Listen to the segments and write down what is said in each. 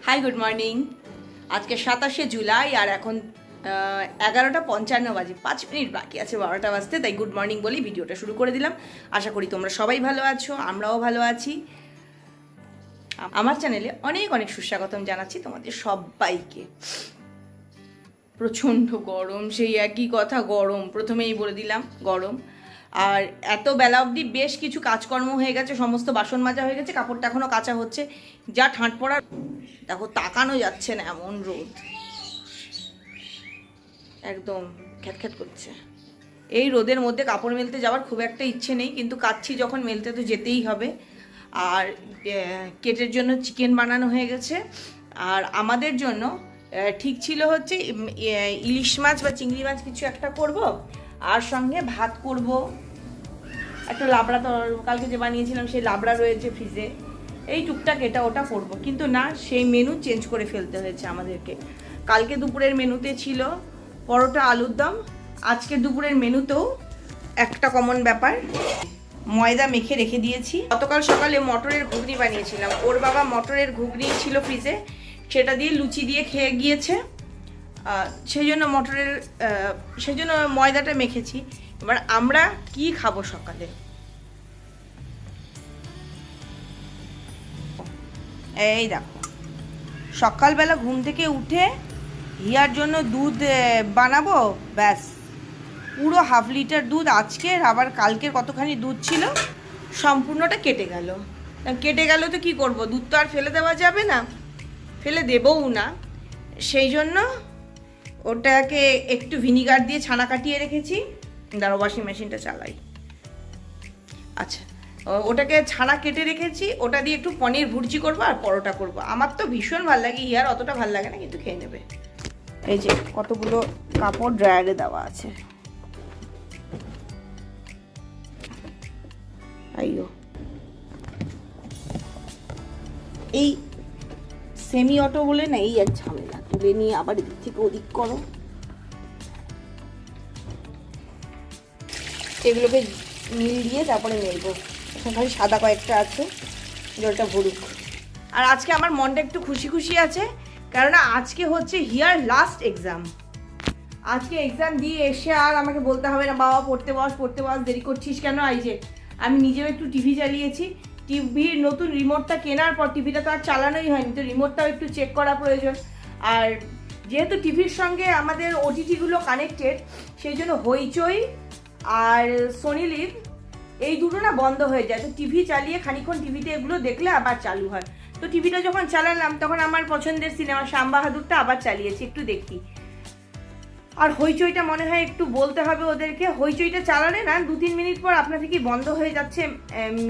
Hi good morning. আজকে 27শে জুলাই আর এখন 11:55 বাজে, 5 মিনিট বাকি আছে 12টা বাজতে। তাই গুড মর্নিং বলেই ভিডিওটা শুরু করে দিলাম। আশা করি তোমরা সবাই ভালো আছো, আমরাও ভালো আছি। আমার চ্যানেলে অনেক অনেক সুস্বাগতম জানাচ্ছি তোমাদের সবাইকে। প্রচণ্ড গরম, সেই একই কথা, গরম। প্রথমেই বলে দিলাম গরম। আর এত বেলা অবধি বেশ কিছু কাজকর্ম হয়ে গেছে, সমস্ত বাসন মাজা হয়ে গেছে, কাপড়টা এখনও কাচা হচ্ছে। যা ঠাঁট পড়ার, দেখো তাকানো যাচ্ছে না, এমন রোদ, একদম খ্যাটখ্যাট করছে। এই রোদের মধ্যে কাপড় মেলতে যাওয়ার খুব একটা ইচ্ছে নেই, কিন্তু কাচ্ছি যখন মেলতে তো যেতেই হবে। আর কেটের জন্য চিকেন বানানো হয়ে গেছে। আর আমাদের জন্য ঠিক ছিল হচ্ছে ইলিশ মাছ বা চিংড়ি মাছ কিছু একটা করব, আর সঙ্গে ভাত করব। একটা লাবড়া তো কালকে যে বানিয়েছিলাম সেই লাবড়া রয়েছে ফ্রিজে, এই টুকটাক এটা ওটা করব। কিন্তু না, সেই মেনু চেঞ্জ করে ফেলতে হয়েছে আমাদেরকে। কালকে দুপুরের মেনুতে ছিল পরোটা আলুর দম, আজকে দুপুরের মেনুতেও একটা কমন ব্যাপার, ময়দা মেখে রেখে দিয়েছি। গতকাল সকালে মটরের ঘুগনি বানিয়েছিলাম, ওর বাবা মটরের ঘুগনি ছিল ফ্রিজে, সেটা দিয়ে লুচি দিয়ে খেয়ে গিয়েছে। সেই জন্য ময়দাটা মেখেছি। এবার আমরা কি খাবো সকালে? এই দেখো, সকালবেলা ঘুম থেকে উঠে হিয়ার জন্য দুধ বানাবো, ব্যাস পুরো হাফ লিটার দুধ আজকের, আবার কালকের কতখানি দুধ ছিল সম্পূর্ণটা কেটে গেল। তো কি করব, দুধ তো আর ফেলে দেওয়া যাবে না, ফেলে দেবও না। সেই জন্য ওটাকে একটু ভিনিগার দিয়ে ছানা কাটিয়ে রেখেছি। দাঁড়াও ওয়াশিং মেশিনটা চালাই। আচ্ছা, ওটাকে ছানা কেটে রেখেছি, ওটা দিয়ে একটু পনির ভুর্জি করবো আর পরোটা করব। আমার তো ভীষণ ভালো লাগে, ইয়ার অতটা ভালো লাগে না, কিন্তু খেয়ে নেবে। এই যে কতগুলো কাপড় ড্রায়ারে দেওয়া আছে। আইও, এই সেমি অটো বলে না, এই এক ঝামেলা, তুলে নিয়ে আবার এদিক থেকে ওদিক করো। এগুলোকে নীল দিয়ে তারপরে মেলবো। এখন খালি সাদা কয়েকটা আছে, জলটা ভরুক। আর আজকে আমার মনটা একটু খুশি খুশি আছে, কেননা আজকে হচ্ছে হিয়ার লাস্ট এক্সাম। আজকে এক্সাম দিয়ে এসে আর আমাকে বলতে হবে না বাবা পড়তে বস দেরি করছিস কেন। এই যে আমি নিজেও একটু টিভি চালিয়েছি। টিভির নতুন রিমোটটা কেনার পর টিভিটা তো আর চালানোই হয়নি, তো রিমোটটাও একটু চেক করা প্রয়োজন। আর যেহেতু টিভির সঙ্গে আমাদের ওটিটিগুলো কানেক্টেড, সেই জন্য হইচই আর সোনি লিভ এই দুটো না বন্ধ হয়ে যায়। তো টিভি চালিয়ে খানিক্ষণ টিভিতে এগুলো দেখলে আবার চালু হয়। তো টিভিটা যখন চালালাম তখন আমার পছন্দের সিনেমা শ্যাম বাহাদুরটা আবার চালিয়েছি, একটু দেখি। আর হইচইটা মনে হয় একটু বলতে হবে ওদেরকে, হইচইটা চালালে না 2-3 মিনিট পর আপনার থেকে বন্ধ হয়ে যাচ্ছে,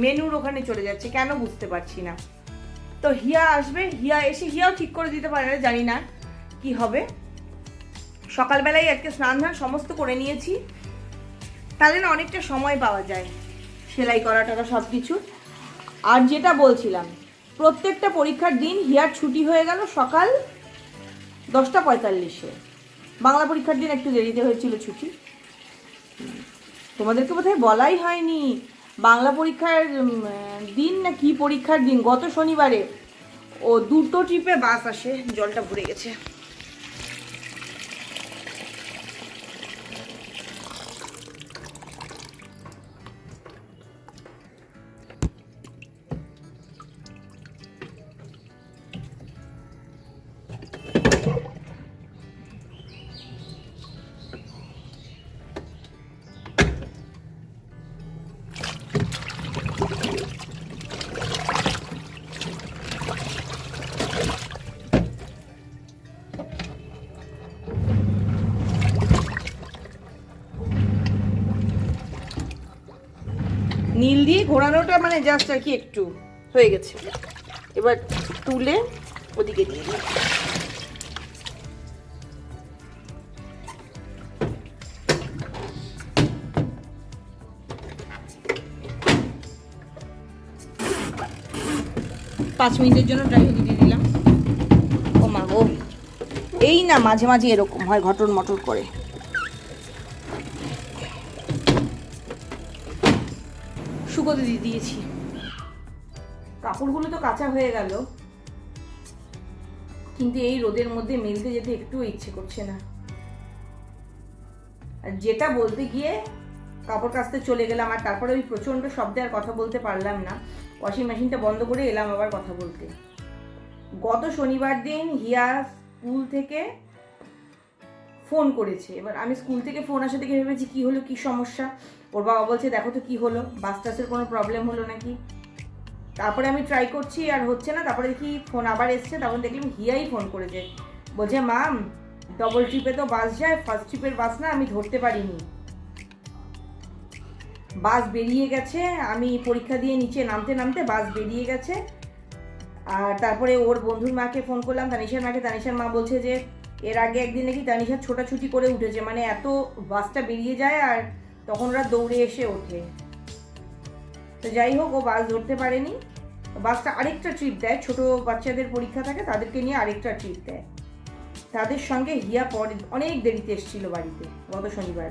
মেনুর ওখানে চলে যাচ্ছে, কেন বুঝতে পারছি না। তো হিয়া আসবে, হিয়া এসে হিয়াও ঠিক করে দিতে পারে না, জানি না কি হবে। সকালবেলায় আজকে স্নান ধান সমস্ত করে নিয়েছি, তাহলে না অনেকটা সময় পাওয়া যায় সেলাই করাটা সব কিছু। আর যেটা বলছিলাম, প্রত্যেকটা পরীক্ষার দিন হিয়ার ছুটি হয়ে গেল সকাল 10:45-এ। বাংলা পরীক্ষার দিন একটু দেরিতে হয়েছিল ছুটি, তোমাদেরকে বোধহয় বলাই হয়নি। বাংলা পরীক্ষার দিন না কি পরীক্ষার দিন, গত শনিবারে ও 2টো ট্রিপে বাস আসে। জলটা ভরে গেছে। নীল দিয়ে ঘোরানোটা মানে জাস্ট আর কি একটু হয়ে গেছে। এবার তুলে ওদিকে দিয়ে দিই। পাঁচ মিনিটের জন্য ড্রাই হতে দিয়ে দিলাম। ও মা গো, এই না মাঝে মাঝে এরকম হয়, ঘটর মটর করে। শুকোতে দিয়ে দিয়েছি। কাপড়গুলো তো কাঁচা হয়ে গেল, কিন্তু এই রোদের মধ্যে মেলতে যেতে একটু ইচ্ছে করছে না। আর যেটা বলতে গিয়ে কাপড় কাচতে চলে গেলাম, আর তারপরে ওই প্রচণ্ড শব্দে আর কথা বলতে পারলাম না, ওয়াশিং মেশিনটা বন্ধ করে এলাম আবার কথা বলতে। গত শনিবার দিন হিয়া স্কুল থেকে ফোন করেছে। এবার আমি স্কুল থেকে ফোন আসা থেকে ভেবেছি কী হলো, কী সমস্যা। ওর বাবা বলছে দেখো তো কী হলো, বাস টাসের কোনো প্রবলেম হলো নাকি। তারপরে আমি ট্রাই করছি আর হচ্ছে না, তারপরে দেখি ফোন আবার এসছে, তখন দেখলাম হিয়াই ফোন করেছে। বলছে মাম ডবল ট্রিপে তো বাস যায়, ফার্স্ট ট্রিপের বাস না আমি ধরতে পারিনি, বাস বেরিয়ে গেছে, আমি পরীক্ষা দিয়ে নিচে নামতে নামতে বাস বেরিয়ে গেছে। আর তারপরে ওর বন্ধুর মাকে ফোন করলাম, তানিশার মাকে। তানিশার মা বলছে যে এর আগে একদিন নাকি তানিশার ছোটাছুটি করে উঠেছে, মানে এত বাসটা বেরিয়ে যায় আর তখন ওরা দৌড়ে এসে ওঠে। তো যাই হোক, ও বাস ধরতে পারেনি। বাসটা আরেকটা ট্রিপ দেয়, ছোট বাচ্চাদের পরীক্ষা থাকে তাদেরকে নিয়ে আরেকটা ট্রিপ দেয়। তাদের সঙ্গে হিয়া পরে অনেক দেরিতে এসেছিল বাড়িতে গত শনিবার।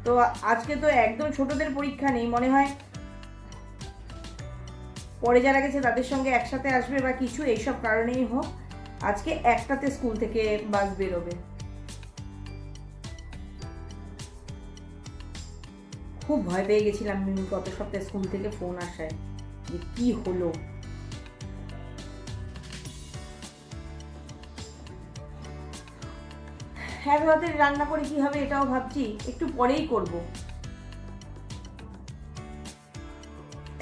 তো আজকে তো একদম ছোটদের পরীক্ষা নেই, মনে হয় পরে যারা গেছে তাদের সঙ্গে একসাথে আসবে বা কিছু, এইসব কারণেই হোক আজকে একটাতে স্কুল থেকে বাস বেরোবে। খুব ভয় পেয়ে গেছিলাম গত সপ্তাহে স্কুল থেকে ফোন আসায় যে কি হলো। এক রাতে রান্না করে কি হবে এটাও ভাবছি, একটু পরেই করব।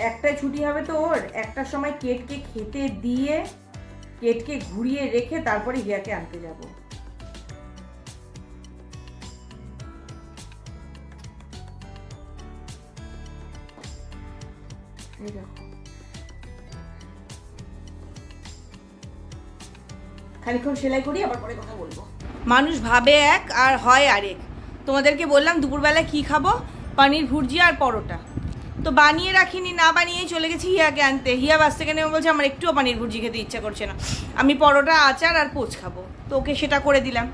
একটাই ছুটি হবে তো ওর, একটার সময় কেটকে খেতে দিয়ে কেটকে ঘুরিয়ে রেখে তারপরে হিয়াকে আনতে যাব। খানিকক্ষণ সেলাই করি, আবার পরে কথা বলবো। মানুষ ভাবে এক আর হয় আরেক। তোমাদেরকে বললাম দুপুরবেলা কি খাবো, পনির ভুর্জিয়া আর পরোটা। তো বানিয়ে রাখিনি, না বানিয়েই চলে গেছি হিয়াকে আনতে। হিয়া বাস থেকে নেমে বলছে আমার একটুও পনির ভুর্জি খেতে ইচ্ছা করছে না, আমি পরোটা আচার আর পোচ খাবো। তো ওকে সেটা করে দিলাম।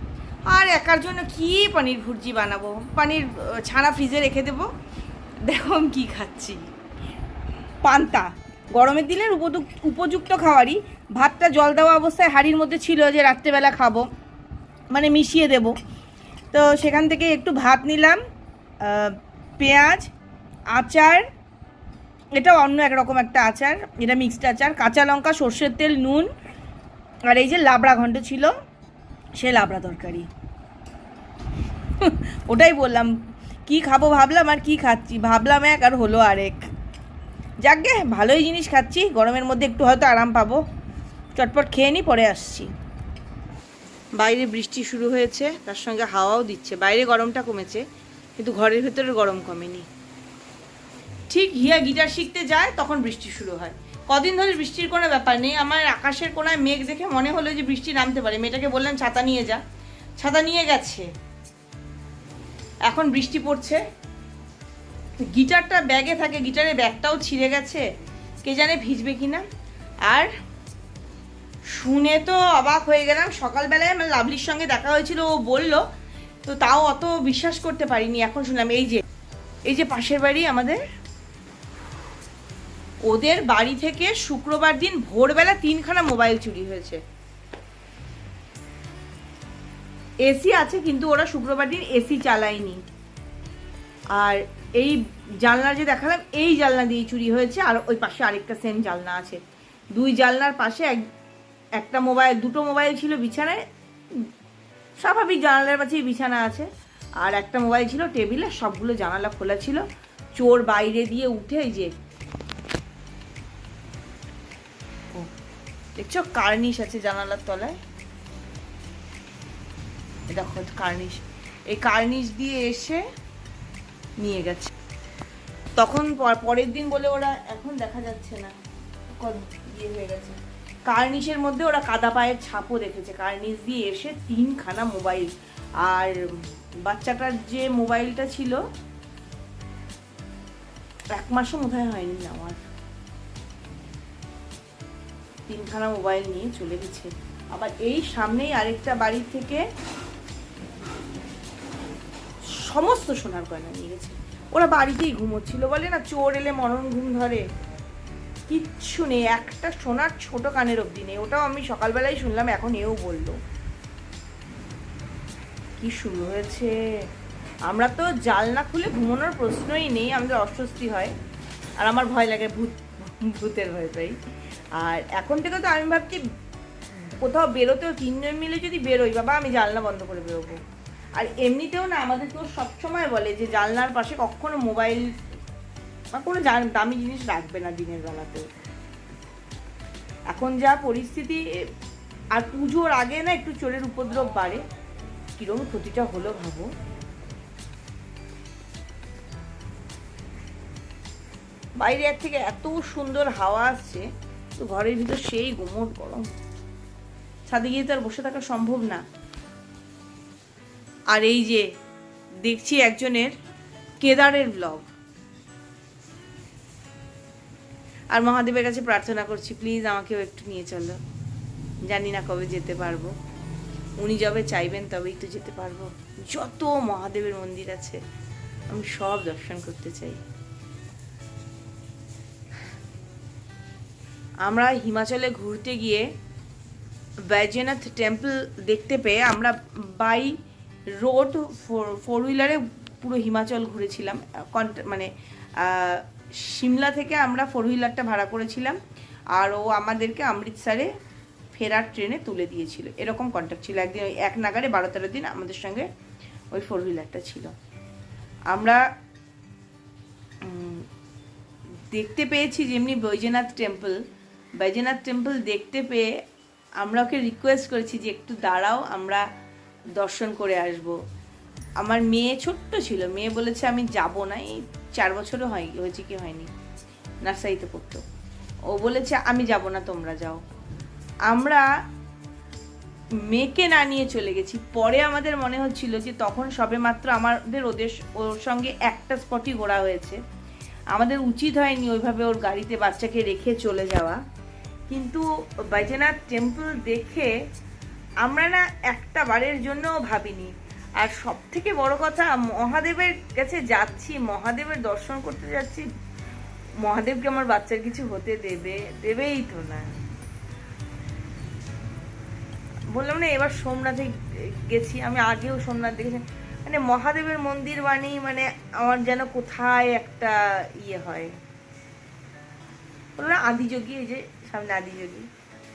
আর একার জন্য কি পনির ভুর্জি বানাবো, পনির ছানা ফ্রিজে রেখে দেবো। দেখো আমি কী খাচ্ছি, পান্তা। গরমের দিনের উপযুক্ত খাবারই। ভাতটা জল দেওয়া অবস্থায় হাঁড়ির মধ্যে ছিল যে রাত্রেবেলা খাবো, মানে মিশিয়ে দেব। তো সেখান থেকে একটু ভাত নিলাম, পেঁয়াজ, আচার, এটা অন্য একরকম একটা আচার, এটা মিক্সড আচার, কাঁচা লঙ্কা, সর্ষের তেল, নুন, আর এই যে লাবড়া ঘন্ট ছিল, সে লাবড়া তরকারি। ওটাই বললাম কি খাবো ভাবলাম আর কি খাচ্ছি, ভাবলাম এক আর হলো আরেক। যাকগে ভালোই জিনিস খাচ্ছি, গরমের মধ্যে একটু হয়তো আরাম পাবো। চটপট খেয়ে নিই, পরে আসছি। বাইরে বৃষ্টি শুরু হয়েছে, তার সঙ্গে হাওয়াও দিচ্ছে। বাইরে গরমটা কমেছে, কিন্তু ঘরের ভেতরে গরম কমেনি। ঠিক হিয়া গিটার শিখতে যায় তখন বৃষ্টি শুরু হয়। কদিন ধরে বৃষ্টির কোনো ব্যাপার নেই। আমার আকাশের কোনায় মেঘ দেখে মনে হলো যে বৃষ্টি নামতে পারে। মেয়েটাকে বললাম ছাতা নিয়ে যা, ছাতা নিয়ে গেছে। এখন বৃষ্টি পড়ছে। গিটারটা ব্যাগে থাকে, গিটারের ব্যাগটাও ছিঁড়ে গেছে, কে জানে ভিজবে কিনা। আর শুনে তো অবাক হয়ে গেলাম, সকালবেলায় আমার লাভলির সঙ্গে দেখা হয়েছিল, ও বলল, তো তাও অত বিশ্বাস করতে পারিনি। এখন শুনলাম এই যে পাশের বাড়ি আমাদের, ওদের বাড়ি থেকে শুক্রবার দিন ভোরবেলা 3খানা মোবাইল চুরি হয়েছে। এসি আছে কিন্তু ওরা শুক্রবার দিন এসি চালায়নি। আর এই জানলা যে দেখালাম, এই জানলা দিয়ে চুরি হয়েছে। আর ওই পাশে আরেকটা সেম জানলা আছে, দুই জানলার পাশে একটা মোবাইল, দুটো মোবাইল ছিল বিছানায়, স্বাভাবিক জানালার পাশেই বিছানা আছে, আর একটা মোবাইল ছিল টেবিলে। সবগুলো জানালা খোলা ছিল। চোর বাইরে দিয়ে উঠে, এই যে দেখছো কার্নিশ আছে জানালার তলায়, দেখো কার্নিশ, এই কার্নিশ দিয়ে এসে নিয়ে গেছে। তখন পরের দিন বলে ওরা, এখন দেখা যাচ্ছে না, ইয়ে হয়ে গেছে, কার্নিশের মধ্যে ওরা কাদা পায়ের ছাপও দেখেছে। কার্নিশ দিয়ে এসে 3খানা মোবাইল। আর বাচ্চাটার যে মোবাইলটা ছিল, 1 মাসও বোধহয় হয়নি আমার, 3খানা মোবাইল নিয়ে চলে গেছে। আবার এই সামনেই আরেকটা বাড়ির থেকে সমস্ত সোনার গয়না নিয়ে গেছে। ওরা বাড়িতেই ঘুমোচ্ছিল, বলে না চোর এলে মরণ ঘুম ধরে, কিচ্ছু নেই, একটা সোনার ছোট কানের অবধি নেই। ওটাও আমি সকালবেলায় শুনলাম, এখন এও বললো। কি শুরু হয়েছে! আমরা তো জানলা খুলে ঘুমানোর প্রশ্নই নেই, আমাদের অস্বস্তি হয়, আর আমার ভয় লাগে, ভূতের ভয় পাই। আর এখন থেকে তো আমি ভাবছি কোথাও বেরোতেও 3 জন মিলে যদি বেরোই, বাবা আমি জানলা বন্ধ করে বেরোবো। আর এমনিতেও না, আমাদের কেউ সবসময় বলে যে জানলার পাশে কখনো মোবাইল বা কোনো দামি জিনিস রাখবে না দিনের বেলাতেও। এখন যা পরিস্থিতি, আর পুজোর আগে না একটু চোরের উপদ্রব বাড়ে, কিরম ক্ষতিটা হলো ভাবো। বাইরে থেকে এত সুন্দর হাওয়া আসছে, তো ঘরের ভিতর সেই গুমোট গরম, ছাদে গিয়ে তো আর বসে থাকা সম্ভব না। আর এই যে দেখছি একজনের কেদারের ব্লগ, আর মহাদেবের কাছে প্রার্থনা করছি প্লিজ আমাকেও একটু নিয়ে চলো। জানি না কবে যেতে পারবো, উনি যবে চাইবেন তবেই তো যেতে পারবো। যত মহাদেবের মন্দির আছে আমি সব দর্শন করতে চাই। আমরা হিমাচলে ঘুরতে গিয়ে বৈদ্যনাথ টেম্পল দেখতে পেয়ে আমরা বাই রোড 4 হুইলারে পুরো হিমাচল ঘুরেছিলাম। মানে সিমলা থেকে আমরা 4 হুইলারটা ভাড়া করেছিলাম, আর ও আমাদেরকে অমৃতসরে ফেরার ট্রেনে তুলে দিয়েছিল। এরকম কন্ট্যাক্ট ছিল। একদিন ওই 1 নাগারে 12-13 দিন আমাদের সঙ্গে ওই 4 হুইলারটা ছিল। আমরা দেখতে পেয়েছি যেমনি বৈদ্যনাথ টেম্পল দেখতে পেয়ে আমরা ওকে রিকোয়েস্ট করেছি যে একটু দাঁড়াও, আমরা দর্শন করে আসব। আমার মেয়ে ছোট্ট ছিল, মেয়ে বলেছে আমি যাব না, এই 4 বছরও হয়েছে কি হয়নি, নার্সারিতে পড়তো। ও বলেছে আমি যাব না, তোমরা যাও। আমরা মেয়েকে না নিয়ে চলে গেছি। পরে আমাদের মনে হচ্ছিল যে তখন সবে মাত্র আমাদের ওর সঙ্গে একটা স্পটই ঘোরা হয়েছে, আমাদের উচিত হয়নি ওইভাবে ওর গাড়িতে বাচ্চাকে রেখে চলে যাওয়া। কিন্তু বৈদ্যনাথ টেম্পল দেখে আমরা না একটা বারের জন্যও ভাবিনি। আর সব থেকে বড় কথা, মহাদেবের কাছে যাচ্ছি, মহাদেবের দর্শন করতে যাচ্ছি, মহাদেবকে আমার বাচ্চার কিছু হতে দেবেই তো না। বললাম না, এবার সোমনাথে গেছি, আমি আগেও সোমনাথ দেখেছি, মানে মহাদেবের মন্দির বানেই মানে আমার যেন কোথায় একটা ইয়ে হয়। বললো না আদিযোগী, এই যে সামনে আদিযোগী,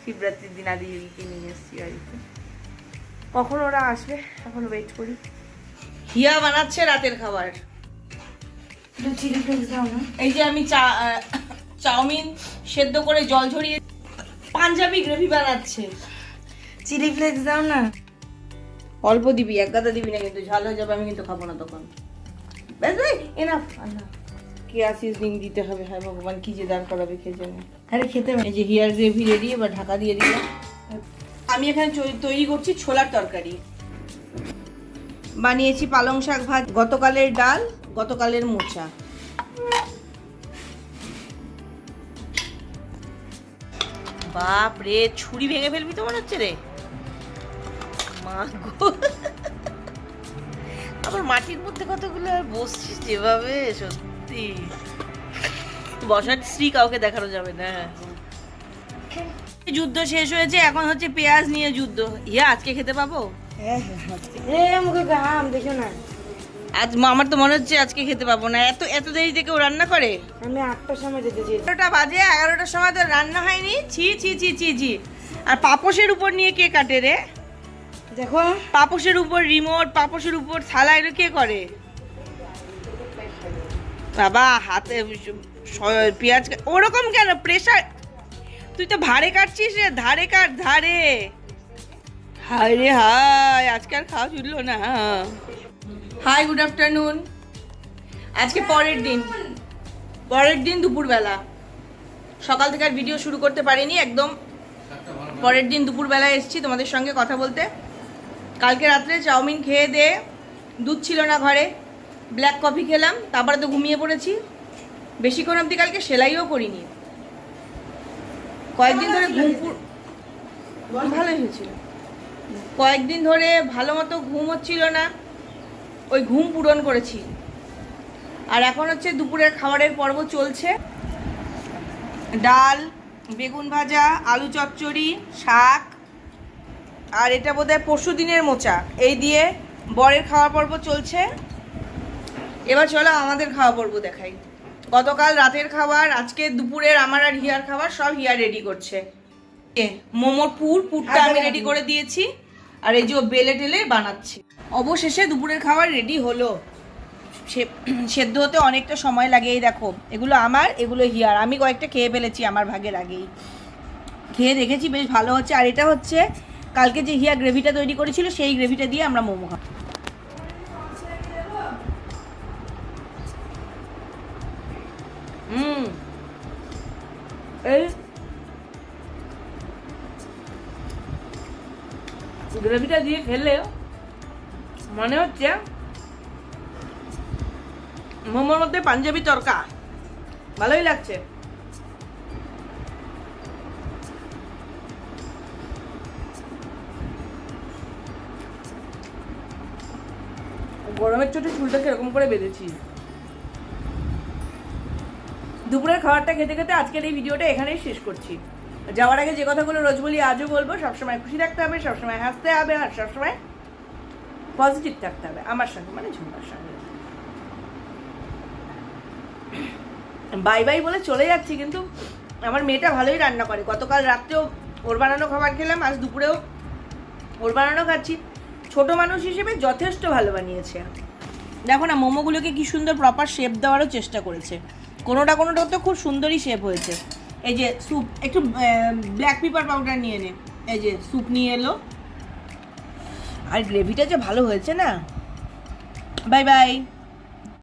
শিবরাত্রির দিন আদিযোগীকে নিয়ে এসেছি বাড়িতে। কখন ওরা আসবে এখন ওয়েট করি। হিয়া বানাচ্ছে রাতের খাবার। এই যে আমি চাউমিন সেদ্ধ করে জল ঝরিয়ে পাঞ্জাবি গ্রেভি বানাচ্ছে। চিলি ফ্লেক্স দাও না। অল্প দিবি, 1 গাদা দিবি না, কিন্তু ঝাল হয়ে যাবে, আমি কিন্তু খাবো না তখন। ব্যাস এনাফ। কেয়া সিজনিং দিতে হবে। হ্যাঁ ভগবান, কি যে দাঁড় করাবে খেয়ে জানে। আরে খেতে এই যে হিয়ার গ্রেভি রেডি, এবার ঢাকা দিয়ে দিলাম। আমি এখানে তৈরি করছি ছোলার তরকারি। বানিয়েছি পালং শাক ভাত, গতকালের ডাল, গতকালের মোচা। বাপ রে, ছুরি ভেঙে ফেলবি তো মনে হচ্ছে রে। মা গো, আবার মাটির মধ্যে কতগুলো আর বসছিস যেভাবে, সত্যি বসার শ্রী কাউকে দেখানো যাবে না। যুদ্ধ শেষ হয়েছে, এখন হচ্ছে পেঁয়াজ নিয়ে যুদ্ধ। ইয়া আজকে খেতে পাবো? আজ আমার তো মনে হচ্ছে আজকে খেতে পাবো না। এত দেরি থেকে ও রান্না করে? আমি 8টার সময় যেতে চাই। 11টা বাজে, 11টার সময় তো রান্না হয়নি। ছি ছি ছি ছি ছি। আর পাপোশের উপর নিয়ে কে কাটে রে? দেখো, পাপোশের উপর রিমোট, পাপোশের উপর থালা, এটা কে করে? বাবা হাতে পেঁয়াজ ওরকম কেন? প্রেসার, তুই তো ভারে কাটছিস রে, ধারে কাট, ধারে। হায় রে হায়, আজকে আর খাওয়া জুটলো না। Hi, good afternoon. আজকে পরের দিন দুপুরবেলা। সকাল থেকে আর ভিডিও শুরু করতে পারিনি, একদম পরের দিন দুপুরবেলায় এসেছি তোমাদের সঙ্গে কথা বলতে। কালকে রাত্রে চাউমিন খেয়ে দিয়ে, দুধ ছিল না ঘরে, ব্ল্যাক কফি খেলাম, তারপরে তো ঘুমিয়ে পড়েছি। বেশিক্ষণ অবধি কালকে সেলাইও করিনি। কয়েকদিন ধরে ভালোই হয়েছিল। কয়েকদিন ধরে ভালো মতো ঘুম হচ্ছিল না, ওই ঘুম পূরণ করেছি। আর এখন হচ্ছে দুপুরের খাবারের পর্ব চলছে। ডাল, বেগুন ভাজা, আলু চচ্চড়ি, শাক, আর এটা বোধহয় পরশু দিনের মোচা। এই দিয়ে বরের খাওয়া পর্ব চলছে। এবার চলো আমাদের খাওয়া পর্ব দেখাই। গতকাল রাতের খাবার, আজকে দুপুরের আমার আর হিয়ার খাবার সব হিয়া রেডি করছে। মোমোর পুরটা আমি রেডি করে দিয়েছি, আর এই যে বেলে টেলে বানাচ্ছি। অবশেষে দুপুরের খাবার রেডি হলো। সেদ্ধ হতে অনেকটা সময় লাগে। এই দেখো, এগুলো আমার, এগুলো হিয়ার। আমি কয়েকটা খেয়ে ফেলেছি আমার ভাগের আগেই, খেয়ে দেখেছি বেশ ভালো হচ্ছে। আর এটা হচ্ছে কালকে যে হিয়া গ্রেভিটা তৈরি করেছিল, সেই গ্রেভিটা দিয়ে আমরা মোমো খাবো। এই গ্রেভিটা দিয়ে খেলে মনে হচ্ছে মোমোর মধ্যে পাঞ্জাবি তরকা। ভালোই লাগছে। গরমের চোটে চুলটাকে এরকম করে বেঁধেছি। দুপুরের খাবারটা খেতে খেতে আজকের এই ভিডিওটা এখানেই শেষ করছি। যাওয়ার আগে যে কথাগুলো রোজ বলি আজও বলবো, সবসময় খুশি থাকতে হবে, সবসময় হাসতে হবে, আর সবসময় পজিটিভ থাকতে হবে আমার সঙ্গে, মানে ঝুমকার সঙ্গে। বাই বাই বলে চলে যাচ্ছি, কিন্তু আমার মেয়েটা ভালোই রান্না করে। গতকাল রাত্রেও ওর বানানো খাবার খেলাম, আজ দুপুরেও ওর বানানো খাচ্ছি। ছোট মানুষ হিসেবে যথেষ্ট ভালো বানিয়েছে। দেখো না, মোমোগুলোকে কি সুন্দর প্রপার শেপ দেওয়ারও চেষ্টা করেছে। কোনোটা তো খুব সুন্দরই শেপ হয়েছে। এই যে স্যুপ, একটু ব্ল্যাক পেপার পাউডার নিয়ে নে। এই যে স্যুপ নিয়ে এলো, আর গ্রেভিটা যে ভালো হয়েছে না। Bye bye.